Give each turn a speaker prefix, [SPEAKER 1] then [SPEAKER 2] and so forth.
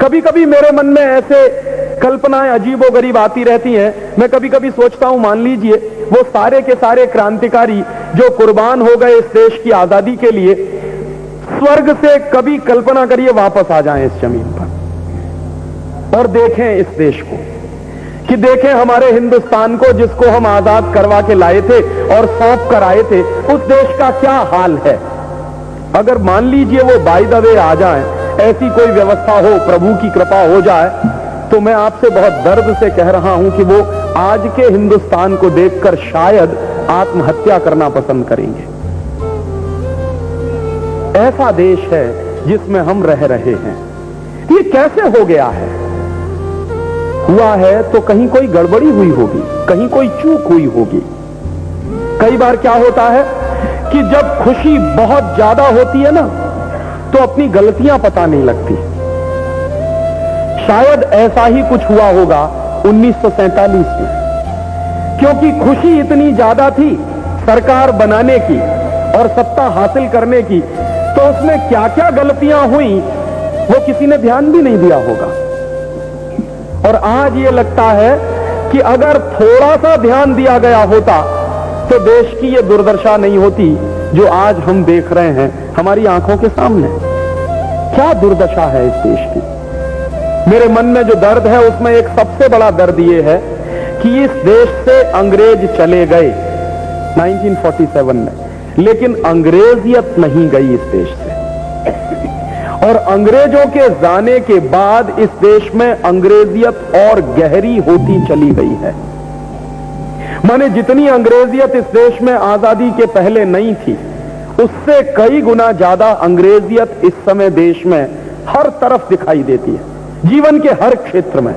[SPEAKER 1] कभी कभी मेरे मन में ऐसे कल्पनाएं अजीबोगरीब आती रहती हैं। मैं कभी कभी सोचता हूं, मान लीजिए वो सारे के सारे क्रांतिकारी जो कुर्बान हो गए इस देश की आजादी के लिए, स्वर्ग से कभी कल्पना करिए वापस आ जाएं इस जमीन पर और देखें इस देश को, कि देखें हमारे हिंदुस्तान को जिसको हम आजाद करवा के लाए थे और सौंप कर आए थे, उस देश का क्या हाल है। अगर मान लीजिए वो बाय द वे आ जाएं, ऐसी कोई व्यवस्था हो, प्रभु की कृपा हो जाए, तो मैं आपसे बहुत दर्द से कह रहा हूं कि वो आज के हिंदुस्तान को देखकर शायद आत्महत्या करना पसंद करेंगे। ऐसा देश है जिसमें हम रह रहे हैं। ये कैसे हो गया है? हुआ है तो कहीं कोई गड़बड़ी हुई होगी, कहीं कोई चूक हुई होगी। कई बार क्या होता है कि जब खुशी बहुत ज्यादा होती है ना, तो अपनी गलतियां पता नहीं लगती। शायद ऐसा ही कुछ हुआ होगा 1947 में, क्योंकि खुशी इतनी ज्यादा थी सरकार बनाने की और सत्ता हासिल करने की, तो उसमें क्या क्या गलतियां हुई वो किसी ने ध्यान भी नहीं दिया होगा। और आज ये लगता है कि अगर थोड़ा सा ध्यान दिया गया होता तो देश की ये दुर्दशा नहीं होती जो आज हम देख रहे हैं हमारी आंखों के सामने। क्या दुर्दशा है इस देश की। मेरे मन में जो दर्द है उसमें एक सबसे बड़ा दर्द ये है कि इस देश से अंग्रेज चले गए 1947 में, लेकिन अंग्रेजियत नहीं गई इस देश से। और अंग्रेजों के जाने के बाद इस देश में अंग्रेजियत और गहरी होती चली गई है। माने जितनी अंग्रेजियत इस देश में आजादी के पहले नहीं थी, उससे कई गुना ज्यादा अंग्रेजियत इस समय देश में हर तरफ दिखाई देती है, जीवन के हर क्षेत्र में।